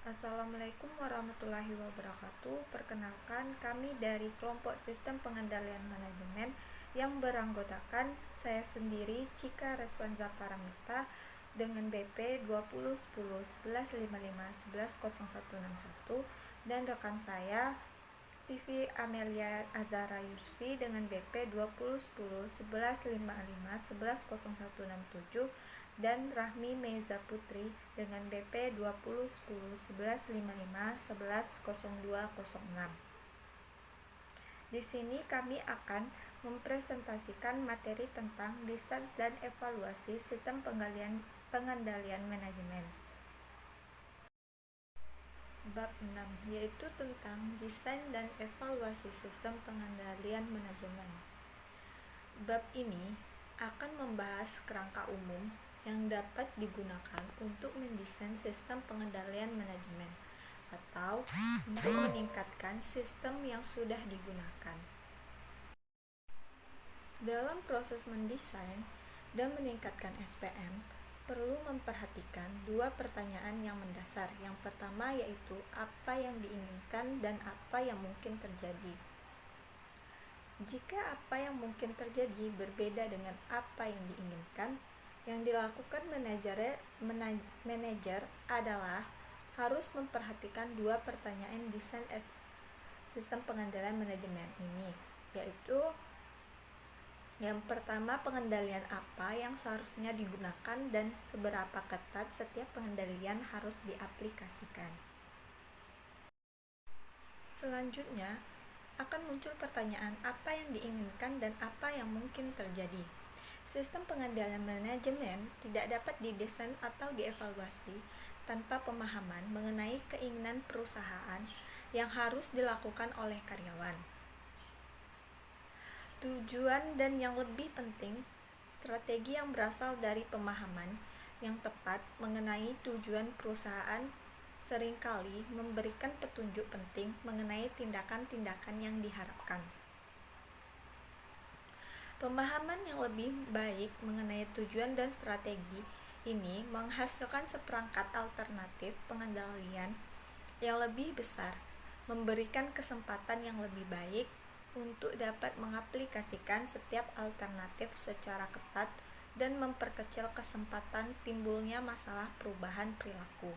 Assalamualaikum warahmatullahi wabarakatuh. Perkenalkan, kami dari kelompok Sistem Pengendalian Manajemen yang beranggotakan saya sendiri, Cika Reswanza Paramita dengan BP 20 10 11 55 11 0161 dan rekan saya Vivi Amelia Azara Yusfi dengan BP 20 10 11 55 11 0167 dan Rahmi Meza Putri dengan BP 20 10 11 55 11 0206. Di sini kami akan mempresentasikan materi tentang desain dan evaluasi sistem pengendalian manajemen. Bab 6 yaitu tentang desain dan evaluasi sistem pengendalian manajemen. Bab ini akan membahas kerangka umum yang dapat digunakan untuk mendesain sistem pengendalian manajemen atau untuk meningkatkan sistem yang sudah digunakan. Dalam proses mendesain dan meningkatkan SPM, perlu memperhatikan dua pertanyaan yang mendasar. Yang pertama yaitu apa yang diinginkan dan apa yang mungkin terjadi. Jika apa yang mungkin terjadi berbeda dengan apa yang diinginkan, yang dilakukan manajer adalah harus memperhatikan dua pertanyaan desain sistem pengendalian manajemen ini, yaitu yang pertama, pengendalian apa yang seharusnya digunakan dan seberapa ketat setiap pengendalian harus diaplikasikan. Selanjutnya, akan muncul pertanyaan apa yang diinginkan dan apa yang mungkin terjadi. Sistem pengendalian manajemen tidak dapat didesain atau dievaluasi tanpa pemahaman mengenai keinginan perusahaan yang harus dilakukan oleh karyawan. Tujuan dan yang lebih penting, strategi yang berasal dari pemahaman yang tepat mengenai tujuan perusahaan seringkali memberikan petunjuk penting mengenai tindakan-tindakan yang diharapkan. Pemahaman yang lebih baik mengenai tujuan dan strategi ini menghasilkan seperangkat alternatif pengendalian yang lebih besar, memberikan kesempatan yang lebih baik untuk dapat mengaplikasikan setiap alternatif secara ketat dan memperkecil kesempatan timbulnya masalah perubahan perilaku.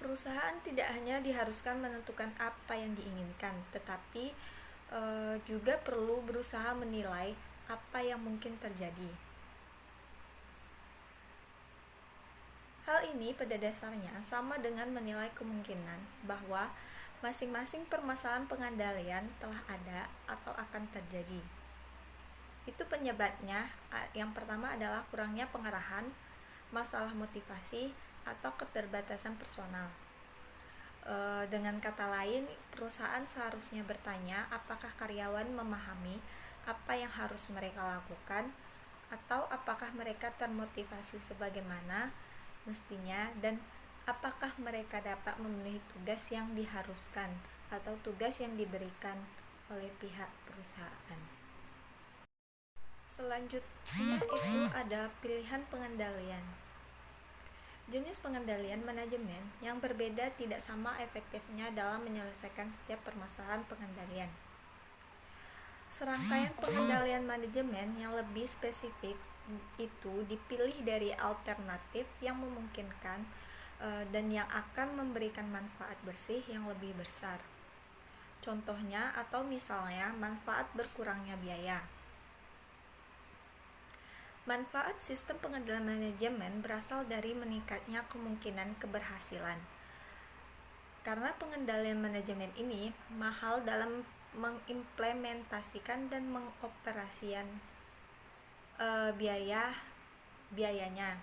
Perusahaan tidak hanya diharuskan menentukan apa yang diinginkan, tetapi juga perlu berusaha menilai apa yang mungkin terjadi. Hal ini pada dasarnya sama dengan menilai kemungkinan bahwa masing-masing permasalahan pengendalian telah ada atau akan terjadi. Itu penyebabnya. Yang pertama adalah kurangnya pengarahan, masalah motivasi, atau keterbatasan personal. Dengan kata lain, perusahaan seharusnya bertanya apakah karyawan memahami apa yang harus mereka lakukan, atau apakah mereka termotivasi sebagaimana mestinya, dan apakah mereka dapat memenuhi tugas yang diharuskan atau tugas yang diberikan oleh pihak perusahaan. Selanjutnya itu ada pilihan pengendalian. Jenis pengendalian manajemen yang berbeda tidak sama efektifnya dalam menyelesaikan setiap permasalahan pengendalian. Serangkaian pengendalian manajemen yang lebih spesifik itu dipilih dari alternatif yang memungkinkan dan yang akan memberikan manfaat bersih yang lebih besar. Contohnya atau misalnya manfaat berkurangnya biaya. Manfaat sistem pengendalian manajemen berasal dari meningkatnya kemungkinan keberhasilan. Karena pengendalian manajemen ini mahal dalam mengimplementasikan dan mengoperasikan biayanya.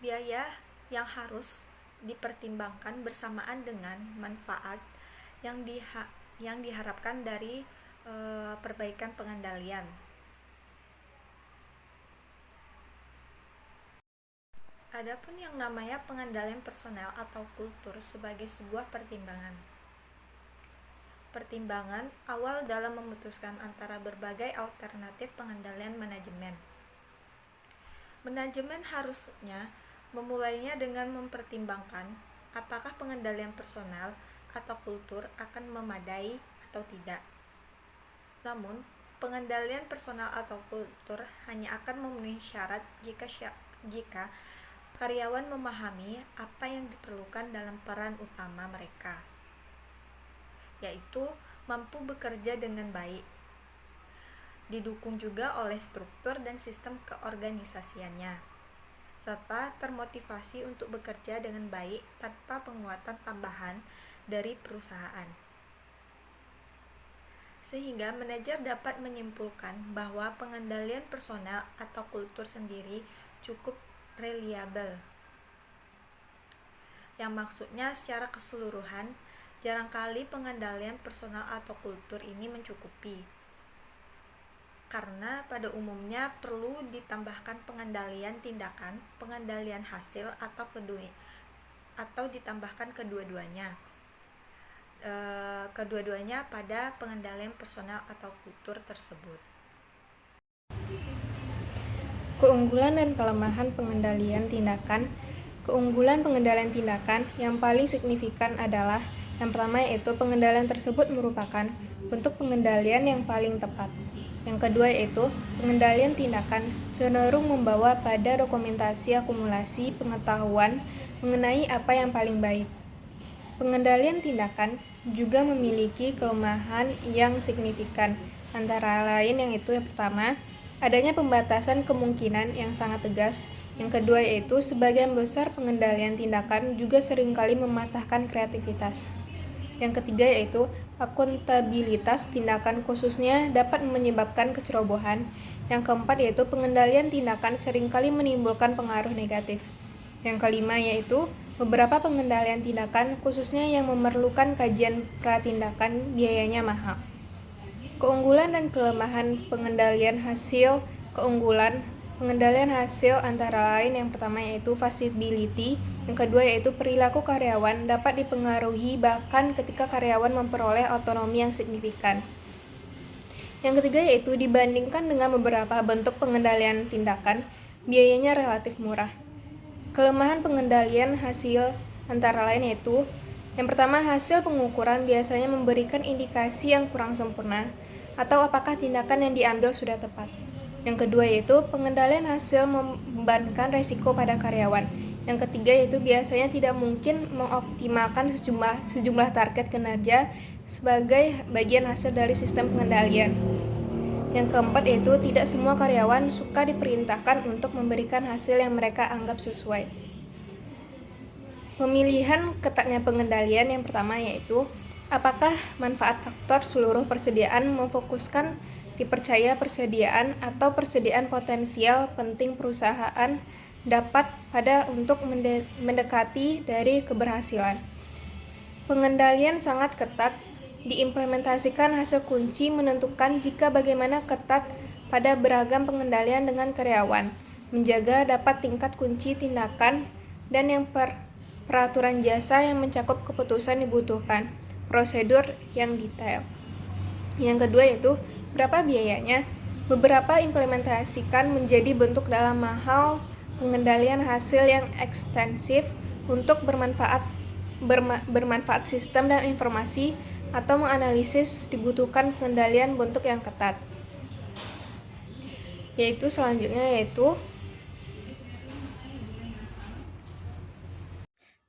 Biaya yang harus dipertimbangkan bersamaan dengan manfaat yang diharapkan dari perbaikan pengendalian. Adapun yang namanya pengendalian personel atau kultur sebagai sebuah pertimbangan awal dalam memutuskan antara berbagai alternatif pengendalian manajemen. Manajemen harusnya memulainya dengan mempertimbangkan apakah pengendalian personal atau kultur akan memadai atau tidak. Namun, pengendalian personal atau kultur hanya akan memenuhi syarat jika karyawan memahami apa yang diperlukan dalam peran utama mereka, yaitu mampu bekerja dengan baik, didukung juga oleh struktur dan sistem keorganisasiannya, serta termotivasi untuk bekerja dengan baik tanpa penguatan tambahan dari perusahaan. Sehingga manajer dapat menyimpulkan bahwa pengendalian personal atau kultur sendiri cukup reliabel. Yang maksudnya secara keseluruhan, jarangkali pengendalian personal atau kultur ini mencukupi. Karena pada umumnya perlu ditambahkan pengendalian tindakan, pengendalian hasil atau ditambahkan kedua-duanya. Kedua-duanya pada pengendalian personal atau kultur tersebut. Keunggulan dan kelemahan pengendalian tindakan. Keunggulan pengendalian tindakan yang paling signifikan adalah yang pertama yaitu pengendalian tersebut merupakan bentuk pengendalian yang paling tepat. Yang kedua yaitu pengendalian tindakan cenderung membawa pada dokumentasi akumulasi pengetahuan mengenai apa yang paling baik. Pengendalian tindakan juga memiliki kelemahan yang signifikan, antara lain yaitu yang pertama, adanya pembatasan kemungkinan yang sangat tegas. Yang kedua yaitu sebagian besar pengendalian tindakan juga seringkali mematahkan kreativitas. Yang ketiga yaitu akuntabilitas tindakan khususnya dapat menyebabkan kecerobohan. Yang keempat yaitu pengendalian tindakan seringkali menimbulkan pengaruh negatif. Yang kelima yaitu beberapa pengendalian tindakan khususnya yang memerlukan kajian pratindakan biayanya mahal. Keunggulan dan kelemahan pengendalian hasil. Keunggulan pengendalian hasil antara lain yang pertama yaitu feasibility, yang kedua yaitu perilaku karyawan dapat dipengaruhi bahkan ketika karyawan memperoleh otonomi yang signifikan. Yang ketiga yaitu dibandingkan dengan beberapa bentuk pengendalian tindakan, biayanya relatif murah. Kelemahan pengendalian hasil antara lain yaitu yang pertama, hasil pengukuran biasanya memberikan indikasi yang kurang sempurna atau apakah tindakan yang diambil sudah tepat. Yang kedua yaitu pengendalian hasil membebankan resiko pada karyawan. Yang ketiga yaitu biasanya tidak mungkin mengoptimalkan sejumlah target kinerja sebagai bagian hasil dari sistem pengendalian. Yang keempat yaitu tidak semua karyawan suka diperintahkan untuk memberikan hasil yang mereka anggap sesuai. Pemilihan ketatnya pengendalian yang pertama yaitu apakah manfaat faktor seluruh persediaan memfokuskan dipercaya persediaan atau persediaan potensial penting perusahaan dapat pada untuk mendekati dari keberhasilan. Pengendalian sangat ketat diimplementasikan hasil kunci menentukan jika bagaimana ketat pada beragam pengendalian dengan karyawan, menjaga dapat tingkat kunci tindakan dan yang peraturan jasa yang mencakup keputusan dibutuhkan, prosedur yang detail. Yang kedua yaitu berapa biayanya. Beberapa implementasikan menjadi bentuk dalam hal pengendalian hasil yang ekstensif untuk bermanfaat sistem dan informasi atau menganalisis dibutuhkan pengendalian bentuk yang ketat.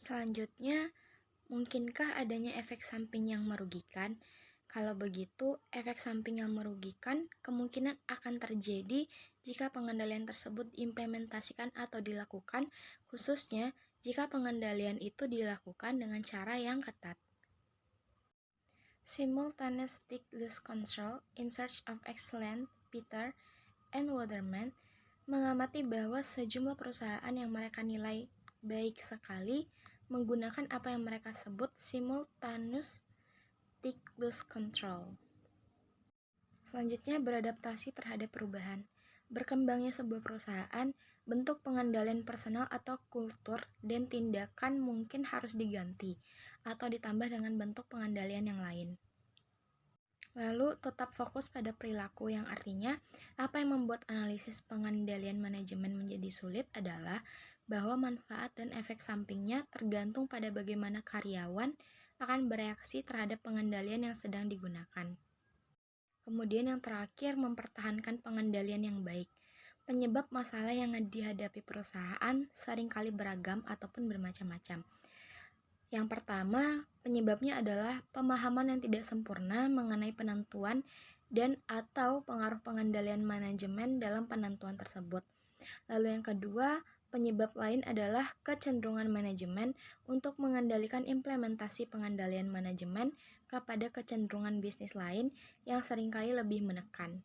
Selanjutnya, mungkinkah adanya efek samping yang merugikan? Kalau begitu, efek samping yang merugikan kemungkinan akan terjadi jika pengendalian tersebut diimplementasikan atau dilakukan, khususnya jika pengendalian itu dilakukan dengan cara yang ketat. Simultaneous Take Loose Control in Search of Excellence, Peter and Waterman mengamati bahwa sejumlah perusahaan yang mereka nilai baik sekali menggunakan apa yang mereka sebut simultaneous take loose control. Selanjutnya, beradaptasi terhadap perubahan. Berkembangnya sebuah perusahaan, bentuk pengendalian personal atau kultur dan tindakan mungkin harus diganti atau ditambah dengan bentuk pengendalian yang lain. Lalu tetap fokus pada perilaku, yang artinya apa yang membuat analisis pengendalian manajemen menjadi sulit adalah bahwa manfaat dan efek sampingnya tergantung pada bagaimana karyawan akan bereaksi terhadap pengendalian yang sedang digunakan. Kemudian yang terakhir, mempertahankan pengendalian yang baik. Penyebab masalah yang dihadapi perusahaan seringkali beragam ataupun bermacam-macam. Yang pertama, penyebabnya adalah pemahaman yang tidak sempurna mengenai penentuan dan atau pengaruh pengendalian manajemen dalam penentuan tersebut. Lalu yang kedua, penyebab lain adalah kecenderungan manajemen untuk mengendalikan implementasi pengendalian manajemen kepada kecenderungan bisnis lain yang seringkali lebih menekan.